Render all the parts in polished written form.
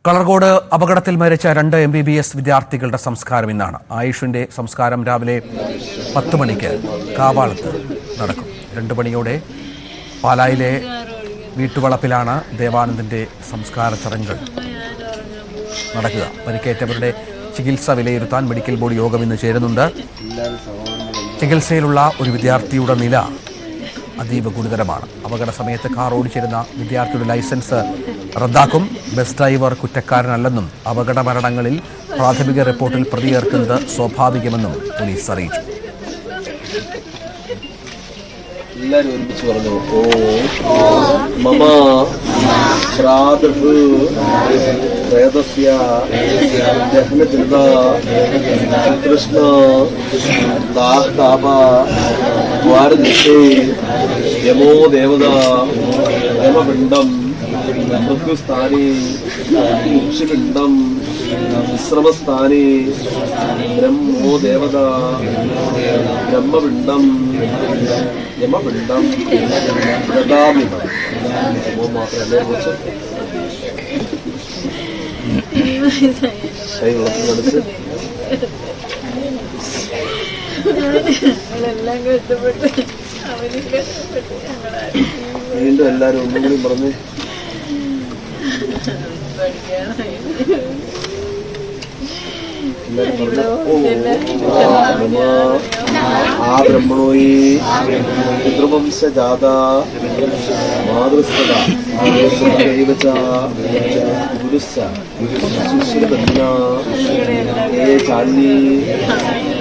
കളർകോട് അപകടത്തിൽ മരിച്ച 2 MBBS വിദ്യാർത്ഥികളുടെ സംസ്കാരം ഇന്നാണ്. ആയുഷിന്റെ സംസ്കാരം രാവിലെ 10 മണിക്ക് കാവാളത്ത് നടക്കും. 2 മണിയോടെ പാലായിലെ വീട്ടുവളപ്പിലാണ് ദേവാനന്ദിന്റെ സംസ്കാര ചടങ്ങുകൾ നടക്കുക. പരിക്കേറ്റവരുടെ ചികിത്സ വിലയിരുത്താൻ മെഡിക്കൽ ബോർഡ് യോഗം ഇന്ന് ചേരുന്നുണ്ട്. ചികിത്സയിലുള്ള ഒരു വിദ്യാർത്ഥിയുടെ നില അതീവ ഗുരുതരമാണ്. അപകട സമയത്ത് കാർ ഓടിച്ചിരുന്ന വിദ്യാർത്ഥിയുടെ ലൈസൻസ് റദ്ദാക്കും. ബസ് ഡ്രൈവർ കുറ്റക്കാരനല്ലെന്നും അപകട മരണങ്ങളിൽ പ്രാഥമിക റിപ്പോർട്ടിൽ പ്രതി ചേർക്കുന്നത് സ്വാഭാവികമെന്നും പോലീസ് അറിയിച്ചു. എല്ലാവരും ഒരുമിച്ച് പറഞ്ഞു. മമ പ്രാതൃ വേദസ്യ ദഹനചിന്ത കൃഷ്ണ ദാഹതാപ ദ്വാരദിശേ യമോ ദേവത യമപിണ്ഡം മൃത്യുസ്ഥാനി മുക്ഷിപിണ്ഡം വിശ്രമസ്ഥാനി ബ്രഹ്മോ ദേവത ബ്രഹ്മപിണ്ഡം യമപിണ്ഡം ദദാമി. മാത്രമല്ലേ കുറിച്ച് കൈ ഉളച്ചു കാണിച്ച് വീണ്ടും എല്ലാരും ഒന്നും കൂടി പറഞ്ഞേ. ആ ബ്രഹ്മണോയി പിതൃവംശജാത മാതൃസ്ഥത ഗുരുശ്ച ശിഷ്യബന്ധന ഏ ചാന്നി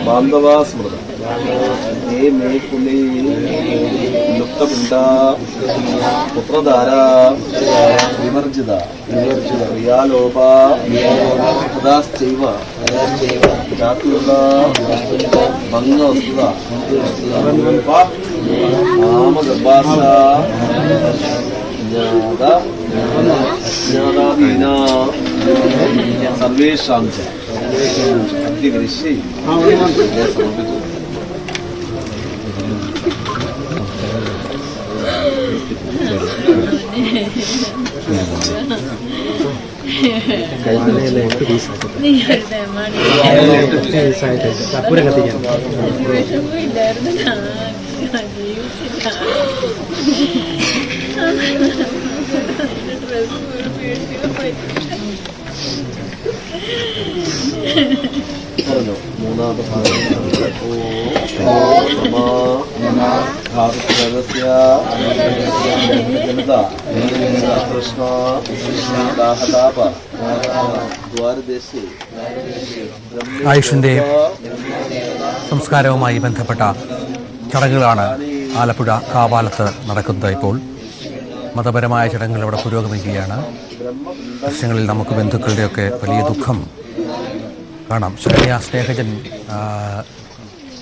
ബാന്ധവാ സ്മൃത ഏ മേ കുലി ലുപ്തപിണ്ഡ പുത്രധാര വിവർജിത പ്രിയാലോപ തഥാശ്ചൈവ ജാതിയുള്ള ഭംഗവസ്തുത ആമഗർഭാസ ജ്ഞാതാദീന സർവേഷാം ച അദ്യകരിഷ്യെ സമർപ്പിച്ചു. പറഞ്ഞോ മൂന്നാമത്തെ കൃഷ്ണ ദാഹതാപ ദ്വാരദേശി. ആയുഷിന്റെ സംസ്കാരവുമായി ബന്ധപ്പെട്ട ചടങ്ങുകളാണ് ആലപ്പുഴ കാവാലത്ത് നടക്കുന്നത്. ഇപ്പോൾ മതപരമായ ചടങ്ങുകൾ അവിടെ പുരോഗമിക്കുകയാണ്. ദൃശ്യങ്ങളിൽ നമുക്ക് ബന്ധുക്കളുടെയൊക്കെ വലിയ ദുഃഖം കാണാം. ശരണ്യ സ്നേഹജൻ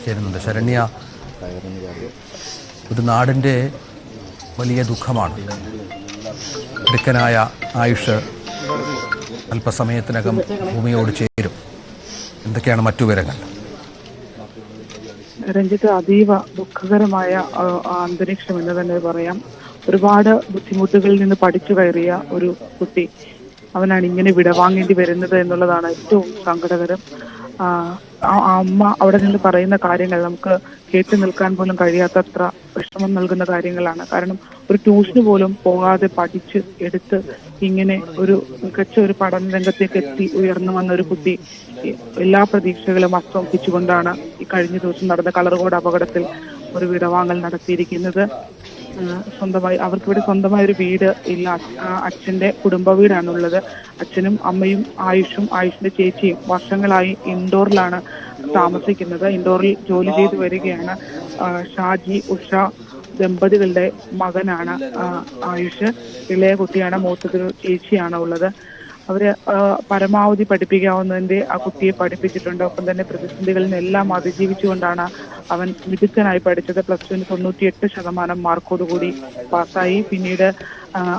ചേരുന്നുണ്ട്. ശരണ്യ, ഒരു നാടിൻ്റെ വലിയ ദുഃഖമാണ്. മിടുക്കനായ ആയുഷ് അല്പസമയത്തിനകം ഭൂമിയോട് ചേരും. എന്തൊക്കെയാണ് മറ്റു വിവരങ്ങൾ? രഞ്ജിത്ത്, അതീവ ദുഃഖകരമായ അന്തരീക്ഷം എന്ന് തന്നെ പറയാം. ഒരുപാട് ബുദ്ധിമുട്ടുകളിൽ നിന്ന് പഠിച്ചു കയറിയ ഒരു കുട്ടി, അവനാണ് ഇങ്ങനെ വിടവാങ്ങേണ്ടി വരുന്നത് എന്നുള്ളതാണ് ഏറ്റവും സങ്കടകരം. അമ്മ അവിടെ നിന്ന് പറയുന്ന കാര്യങ്ങൾ നമുക്ക് കേട്ടു നിൽക്കാൻ പോലും കഴിയാത്തത്ര വിഷമം നൽകുന്ന കാര്യങ്ങളാണ്. കാരണം ഒരു ട്യൂഷന് പോലും പോകാതെ പഠിച്ച് എടുത്ത് ഇങ്ങനെ ഒരു മികച്ച ഒരു പഠന രംഗത്തേക്ക് എത്തി ഉയർന്നു വന്ന ഒരു കുട്ടി എല്ലാ പ്രതീക്ഷകളും അസ്തമിപ്പിച്ചുകൊണ്ടാണ് ഈ കഴിഞ്ഞ ദിവസം നടന്ന കളർകോട് അപകടത്തിൽ ഒരു വിടവാങ്ങൽ നടത്തിയിരിക്കുന്നത്. അവർക്കിവിടെ സ്വന്തമായ ഒരു വീട് ഇല്ല. അച്ഛന്റെ കുടുംബ വീടാണുള്ളത്. അച്ഛനും അമ്മയും ആയുഷിന്റെ ചേച്ചിയും വർഷങ്ങളായി ഇൻഡോറിലാണ് താമസിക്കുന്നത്. ഇൻഡോറിൽ ജോലി ചെയ്തു വരികയാണ്. ഷാജി ഉഷ ദമ്പതികളുടെ മകനാണ് ആയുഷ്. ഇളയ കുട്ടിയാണ്, മൂത്തതൊരു ചേച്ചിയാണ് ഉള്ളത്. അവര് പരമാവധി പഠിപ്പിക്കാവുന്നതിന്റെ ആ കുട്ടിയെ പഠിപ്പിച്ചിട്ടുണ്ട്. ഒപ്പം തന്നെ പ്രതിസന്ധികളിൽ നിന്നെല്ലാം അതിജീവിച്ചുകൊണ്ടാണ് അവൻ മിടുക്കനായി പഠിച്ചത്. +2 98% മാർക്കോടുകൂടി പാസ്സായി. പിന്നീട്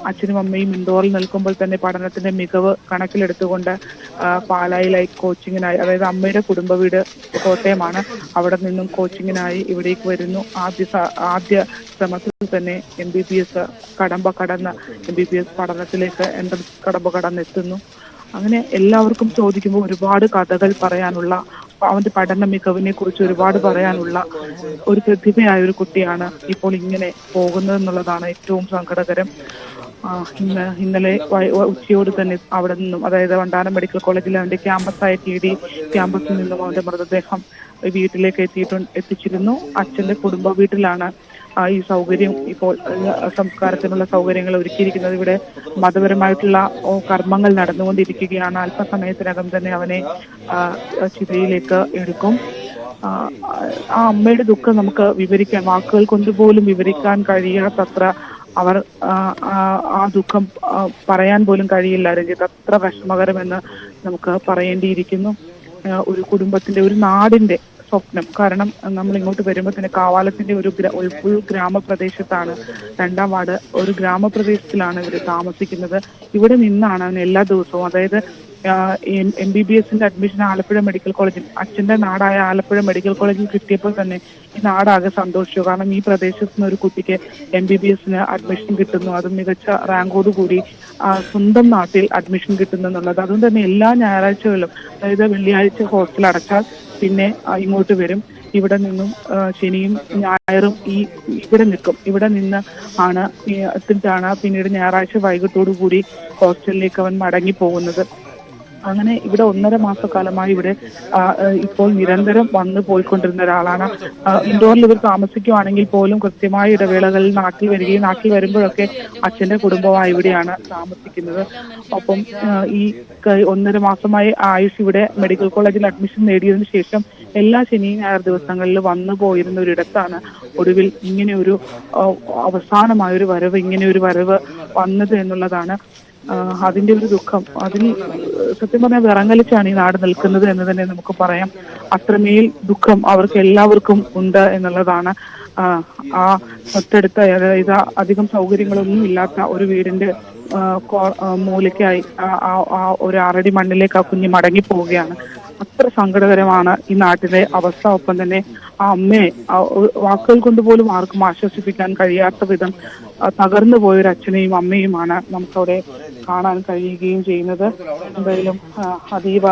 അച്ഛനും അമ്മയും ഇൻഡോറിൽ നിൽക്കുമ്പോൾ തന്നെ പഠനത്തിന്റെ മികവ് കണക്കിലെടുത്തുകൊണ്ട് പാലായിലായി കോച്ചിങ്ങിനായി, അതായത് അമ്മയുടെ കുടുംബ വീട് കോട്ടയമാണ്, അവിടെ നിന്നും കോച്ചിങ്ങിനായി ഇവിടേക്ക് വരുന്നു. ആദ്യ ശ്രമത്തിൽ തന്നെ MBBS കടമ്പ കടന്ന് MBBS പഠനത്തിലേക്ക് എൻട്രൻസ് കടമ്പ കടന്നെത്തുന്നു. അങ്ങനെ എല്ലാവർക്കും ചോദിക്കുമ്പോൾ ഒരുപാട് കഥകൾ പറയാനുള്ള, അവന്റെ പഠന മികവിനെ കുറിച്ച് ഒരുപാട് പറയാനുള്ള ഒരു പ്രതിഭയായ ഒരു കുട്ടിയാണ് ഇപ്പോൾ ഇങ്ങനെ പോകുന്നതെന്നുള്ളതാണ് ഏറ്റവും സങ്കടകരം. ഇന്നലെ ഉച്ചയോട് തന്നെ അവിടെ നിന്നും, അതായത് വണ്ടാനം മെഡിക്കൽ കോളേജിലെ അവന്റെ ക്യാമ്പസായ TD ക്യാമ്പസിൽ നിന്നും അവന്റെ മൃതദേഹം വീട്ടിലേക്ക് എത്തിച്ചിരുന്നു. അച്ഛന്റെ കുടുംബ വീട്ടിലാണ് ഈ സൗകര്യം, ഇപ്പോൾ സംസ്കാരത്തിനുള്ള സൗകര്യങ്ങൾ ഒരുക്കിയിരിക്കുന്നത്. ഇവിടെ മതപരമായിട്ടുള്ള കർമ്മങ്ങൾ നടന്നുകൊണ്ടിരിക്കുകയാണ്. അല്പസമയത്തിനകം തന്നെ അവനെ ചിതയിലേക്ക് എടുക്കും. ആ അമ്മയുടെ ദുഃഖം നമുക്ക് വിവരിക്കാൻ, വാക്കുകൾ കൊണ്ടുപോലും വിവരിക്കാൻ കഴിയാത്തത്ര അവർ ആ ദുഃഖം പറയാൻ പോലും കഴിയില്ല രഞ്ജിത്ത്. അത്ര വിഷമകരമെന്ന് നമുക്ക് പറയേണ്ടിയിരിക്കുന്നു. ഒരു കുടുംബത്തിന്റെ, ഒരു നാടിന്റെ സ്വപ്നം. കാരണം നമ്മൾ ഇങ്ങോട്ട് വരുമ്പോൾ തന്നെ കാവാലത്തിന്റെ ഒരു ഗ്രാമപ്രദേശത്താണ്, 2ാം വാർഡ് ഒരു ഗ്രാമപ്രദേശത്തിലാണ് ഇവർ താമസിക്കുന്നത്. ഇവിടെ നിന്നാണ് എല്ലാ ദിവസവും, അതായത് MBBSന്റെ അഡ്മിഷൻ ആലപ്പുഴ മെഡിക്കൽ കോളേജിൽ, അച്ഛന്റെ നാടായ ആലപ്പുഴ മെഡിക്കൽ കോളേജിൽ കിട്ടിയപ്പോൾ തന്നെ ഈ നാടാകെ സന്തോഷിച്ചു. കാരണം ഈ പ്രദേശത്ത് നിന്ന് ഒരു കുട്ടിക്ക് MBBSന് അഡ്മിഷൻ കിട്ടുന്നു, അതും മികച്ച റാങ്കോടുകൂടി സ്വന്തം നാട്ടിൽ അഡ്മിഷൻ കിട്ടുന്നു എന്നുള്ളത്. അതുകൊണ്ട് തന്നെ എല്ലാ ഞായറാഴ്ചകളിലും, അതായത് വെള്ളിയാഴ്ച ഹോസ്റ്റൽ അടച്ചാൽ പിന്നെ ഇങ്ങോട്ട് വരും. ഇവിടെ നിന്നും ശനിയും ഞായറും ഇവിടെ നിൽക്കും. ഇവിടെ നിന്ന് എത്തിയിട്ടാണ് പിന്നീട് ഞായറാഴ്ച വൈകിട്ടോടു കൂടി ഹോസ്റ്റലിലേക്ക് അവൻ മടങ്ങി പോകുന്നത്. അങ്ങനെ ഇവിടെ 1.5 മാസക്കാലമായി ഇവിടെ ഇപ്പോൾ നിരന്തരം വന്നു പോയിക്കൊണ്ടിരുന്ന ഒരാളാണ്. ഇൻഡോറിൽ ഇവർ താമസിക്കുകയാണെങ്കിൽ പോലും കൃത്യമായ ഇടവേളകളിൽ നാട്ടിൽ വരികയും, നാട്ടിൽ വരുമ്പോഴൊക്കെ അച്ഛന്റെ കുടുംബമായി ഇവിടെയാണ് താമസിക്കുന്നത്. ഒപ്പം ഈ 1.5 മാസമായി ആയുഷ് ഇവിടെ മെഡിക്കൽ കോളേജിൽ അഡ്മിഷൻ നേടിയതിനു ശേഷം എല്ലാ ശനി ഞായർ ദിവസങ്ങളിൽ വന്നു പോയിരുന്ന ഒരിടത്താണ് ഒടുവിൽ ഇങ്ങനെ ഒരു അവസാനമായൊരു വരവ്, ഇങ്ങനെ ഒരു വരവ് വന്നത് എന്നുള്ളതാണ്. അതിന്റെ ഒരു ദുഃഖം, അതിൽ സത്യം പറഞ്ഞാൽ വിറങ്ങലിച്ചാണ് ഈ നാട് നിൽക്കുന്നത് എന്ന് തന്നെ നമുക്ക് പറയാം. അത്രമേൽ ദുഃഖം അവർക്ക് എല്ലാവർക്കും ഉണ്ട് എന്നുള്ളതാണ്. ആ തൊട്ടടുത്ത, അതായത് അധികം സൗകര്യങ്ങളൊന്നും ഇല്ലാത്ത ഒരു വീടിന്റെ മൂലയ്ക്കായി ഒരു 6 അടി മണ്ണിലേക്ക് ആ കുഞ്ഞ് മടങ്ങി പോവുകയാണ്. അത്ര സങ്കടകരമാണ് ഈ നാട്ടിലെ അവസ്ഥ. ഒപ്പം തന്നെ ആ അമ്മയെ വാക്കുകൾ കൊണ്ടുപോലും ആർക്കും ആശ്വസിപ്പിക്കാൻ കഴിയാത്ത വിധം തകർന്നു പോയൊരു അച്ഛനെയും അമ്മയുമാണ് നമുക്കവിടെ കാണാൻ കഴിയുകയും ചെയ്യുന്നത്. എന്തായാലും അതീവ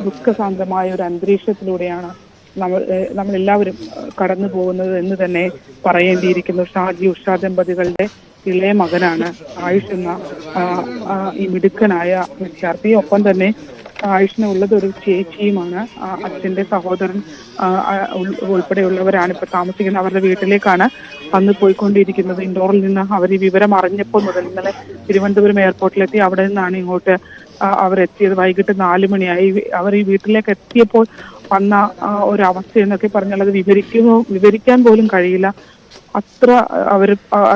ദുഃഖസാന്ദ്രമായ ഒരു അന്തരീക്ഷത്തിലൂടെയാണ് നമ്മളെല്ലാവരും കടന്നു പോകുന്നത് എന്ന് തന്നെ പറയേണ്ടിയിരിക്കുന്നു. ഷാജി ഉഷ ദമ്പതികളുടെ ഇളയ മകനാണ് ആയുഷ് എന്ന ഈ മിടുക്കനായ വിദ്യാർത്ഥി. ഒപ്പം തന്നെ ആയുഷിന് ഉള്ളത് ഒരു ചേച്ചിയുമാണ്. അച്ഛന്റെ സഹോദരൻ ഉൾപ്പെടെയുള്ളവരാണ് ഇപ്പൊ താമസിക്കുന്നത്. അവരുടെ വീട്ടിലേക്കാണ് വന്ന് പോയിക്കൊണ്ടിരിക്കുന്നത്. ഇൻഡോറിൽ നിന്ന് അവർ ഈ വിവരം അറിഞ്ഞപ്പോൾ മുതൽ ഇന്നലെ തിരുവനന്തപുരം എയർപോർട്ടിലെത്തി. അവിടെ നിന്നാണ് ഇങ്ങോട്ട് അവരെത്തിയത്. വൈകിട്ട് 4 മണിയായി. അവർ ഈ വീട്ടിലേക്ക് എത്തിയപ്പോൾ വന്ന ഒരവസ്ഥ എന്നൊക്കെ പറഞ്ഞാൽ അത് വിവരിക്കാൻ പോലും കഴിയില്ല. അത്ര അവർ,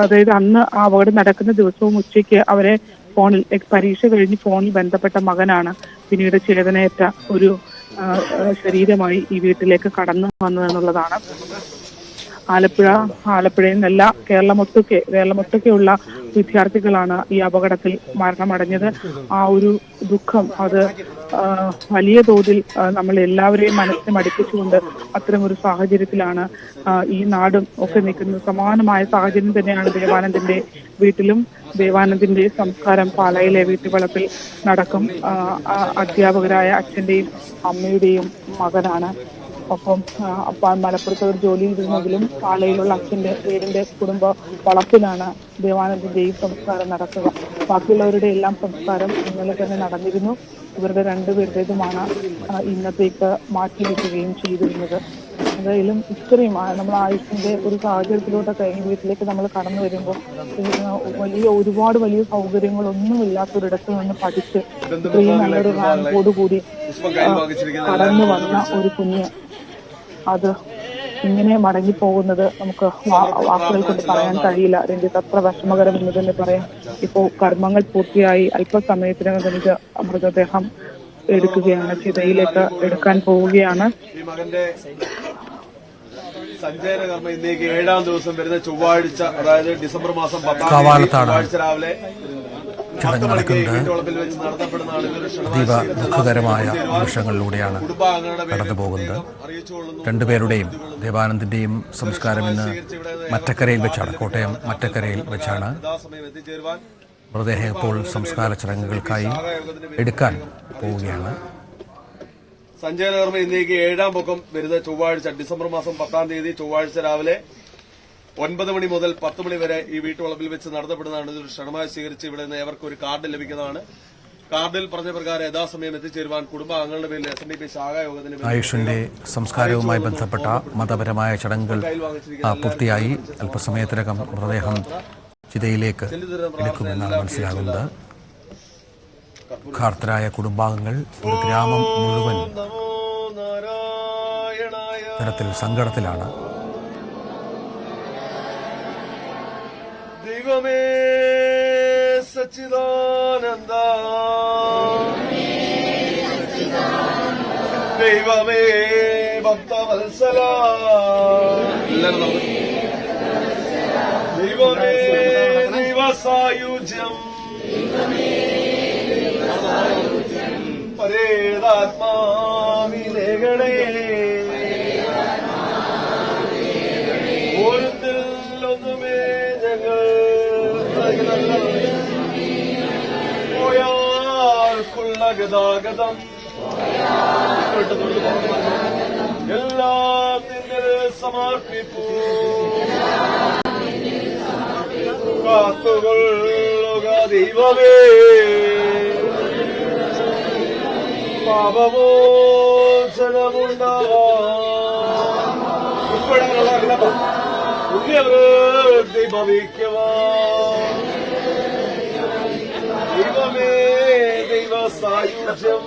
അതായത് അന്ന് ആ അപകടം നടക്കുന്ന ദിവസവും ഉച്ചയ്ക്ക് അവരെ ഫോണിൽ, പരീക്ഷ കഴിഞ്ഞ് ഫോണിൽ ബന്ധപ്പെട്ട മകനാണ് പിന്നീട് ചേതനയേറ്റ ഒരു ശരീരമായി ഈ വീട്ടിലേക്ക് കടന്നു വന്നതെന്നുള്ളതാണ്. ആലപ്പുഴയിൽ നിന്നല്ല, കേരളമൊട്ടൊക്കെയുള്ള വിദ്യാർത്ഥികളാണ് ഈ അപകടത്തിൽ മരണമടഞ്ഞത്. ആ ഒരു ദുഃഖം അത് വലിയ തോതിൽ നമ്മൾ എല്ലാവരെയും മനസ്സിനെ മടിപ്പിച്ചുകൊണ്ട് അത്തരം ഒരു സാഹചര്യത്തിലാണ് ഈ നാടും ഒക്കെ നിൽക്കുന്നത്. സമാനമായ സാഹചര്യം തന്നെയാണ് ദേവാനന്ദിന്റെ വീട്ടിലും. ദേവാനന്ദിന്റെ സംസ്കാരം പാലായിലെ വീട്ടുവളപ്പിൽ നടക്കും. അധ്യാപകരായ അച്ഛന്റെയും അമ്മയുടെയും മകനാണ്. ഒപ്പം മലപ്പുറത്ത് ഒരു ജോലി ചെയ്തിരുന്നെങ്കിലും പാലയിലുള്ള അച്ഛന്റെ വീടിന്റെ കുടുംബ വളപ്പിലാണ് ദേവാനന്ദിന്റെയും സംസ്കാരം നടക്കുക. ബാക്കിയുള്ളവരുടെ എല്ലാം സംസ്കാരം ഇന്നലെ തന്നെ നടന്നിരുന്നു. ഇവരുടെ 2 പേരുടേതുമാണ് ഇന്നത്തേക്ക് മാറ്റിവെക്കുകയും ചെയ്തിരുന്നത്. എന്തായാലും ഇത്രയും നമ്മൾ ആയുഷിന്റെ ഒരു സാഹചര്യത്തിലോട്ടൊക്കെ ഈ വീട്ടിലേക്ക് നമ്മൾ കടന്നു വരുമ്പോൾ ഒരുപാട് വലിയ സൗകര്യങ്ങളൊന്നും ഇല്ലാത്തൊരിടത്ത് നിന്ന് പഠിച്ച് ഇത്രയും നല്ലൊരു റാങ്കോടുകൂടി കടന്നു വന്ന ഒരു കുഞ്ഞ് അത് ഇങ്ങനെ മടങ്ങിപ്പോകുന്നത് നമുക്ക് വാക്കുകൾ കൊണ്ട് പറയാൻ കഴിയില്ല. രഞ്ജിത്ത്, അത്ര വിഷമകരം എന്ന് തന്നെ പറയാം. ഇപ്പോൾ കർമ്മങ്ങൾ പൂർത്തിയായി അല്പസമയത്തിനകം എനിക്ക് മൃതദേഹം എടുക്കുകയാണ്, ചിതയിലേക്ക് എടുക്കാൻ പോവുകയാണ്. സഞ്ചയന കർമ്മം ഇന്നേക്ക് 7ാം ദിവസം വരുന്ന ചൊവ്വാഴ്ച, അതായത് ഡിസംബർ മാസം 10 ചൊവ്വാഴ്ച രാവിലെ ചടങ്ങ് നടക്കുന്നത്. അതീവ ദുഃഖകരമായ നിമിഷങ്ങളിലൂടെയാണ് കടന്നു പോകുന്നത്. 2 പേരുടെയും, ദേവാനന്ദിന്റെയും സംസ്കാരം ഇന്ന് മറ്റക്കരയിൽ വെച്ചാണ്, കോട്ടയം മറ്റക്കരയിൽ വെച്ചാണ് മൃതദേഹം ഇപ്പോൾ സംസ്കാര ചടങ്ങുകൾക്കായി എടുക്കാൻ പോവുകയാണ്. സഞ്ചയനകർമ്മ ഇന്നേക്ക് 7-ാം പൊക്കം വരുന്ന ചൊവ്വാഴ്ച ഡിസംബർ മാസം 10-ാം തീയതി ചൊവ്വാഴ്ച രാവിലെ 9 മണി മുതൽ 10 മണി വരെ ഈ വീട്ടുവളപ്പിൽ വെച്ച് നടത്തപ്പെടുന്നതാണ്. ഇതൊരു ക്ഷണമായി സ്വീകരിച്ച് ഇവിടെ നിന്ന് ഏവർക്ക് ഒരു കാർഡ് ലഭിക്കുന്നതാണ്. കാർഡിൽ പറഞ്ഞ പ്രകാരം യഥാസമയം എത്തിച്ചേരുവാൻ കുടുംബാംഗങ്ങളുടെ പേരിൽ SNDP ശാഖായോഗത്തിന് ആയുഷിന്റെ സംസ്കാരവുമായി ബന്ധപ്പെട്ട മതപരമായ ചടങ്ങുകൾ പൂർത്തിയായി. അല്പസമയത്തിനകം മൃതദേഹം ചിതയിലേക്ക് എടുക്കുമെന്നാണ് മനസ്സിലാകുന്നത്. ഖാർത്തരായ കുടുംബാംഗങ്ങൾ ഒരു ഗ്രാമം മുഴുവൻ തരത്തിൽ സങ്കടത്തിലാണ്. ദൈവമേ സച്ചിദാനന്ദ, ദൈവമേ ഭക്തവത്സല, ദൈവമേ ദൈവസായുജ്യം, പരേതാത്മാവിലേകളെ ഓരോന്നിലൊന്നുമേ ഞങ്ങൾ പോയാർക്കുള്ള ഗതാഗതം എല്ലാം നിന്നിൽ സമർപ്പിപ്പൂ. കാത്തുകൊള്ളുക ദൈവമേ, പാപമോചനമുണ്ടാവാനുള്ള പുണ്യവൃത്തി ഭവിക്കുവാൻ ദൈവമേ ദൈവസായുജ്യം,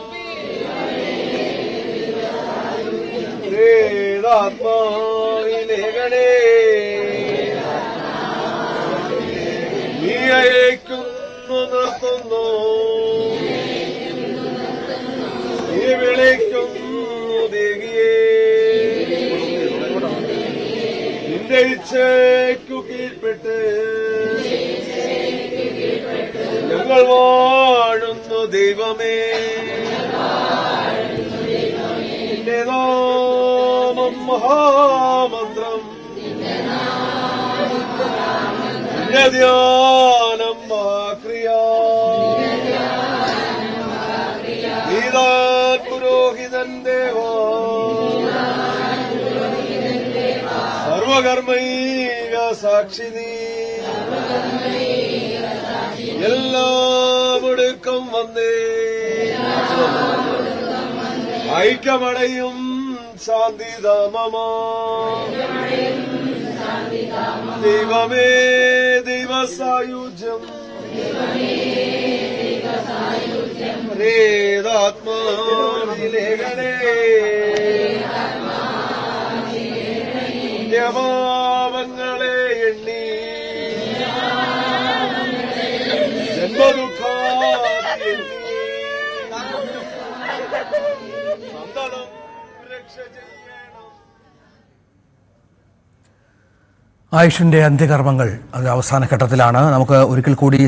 പ്രേതാത്മാവിലേകളെ നീ അയക്കുന്നു നിർത്തുന്നു, നീ വിളിക്കുന്നു ദേവിയേ, നിന്റെ ഇച്ഛയ്ക്കു കീഴ്പ്പെട്ട് ഞങ്ങൾ വാഴുന്നു ദൈവമേ. നിന്റെ നാമം മഹാമന്ത്രം, നിന്റെ ധ്യാനം മഹാക്രിയ, നീതാൻ പുരോഹിതൻ ദേവാ, സർവകർമ്മൈക സാക്ഷിനീ, എല്ലാം ഒടുക്കം വന്നേ ഐക്യമടയും ശാന്തിധാമമാ. ദൈവമേ ദൈവസായുജ്യം, പ്രേതാത്മാവിലേകളെ പാപങ്ങളെ എണ്ണി ജന്മദുഃഖാതി സന്തതം രക്ഷ ചെയ്യണം. ആയുഷിന്റെ അന്ത്യകർമ്മങ്ങൾ അത് അവസാന ഘട്ടത്തിലാണ്. നമുക്ക് ഒരിക്കൽ കൂടി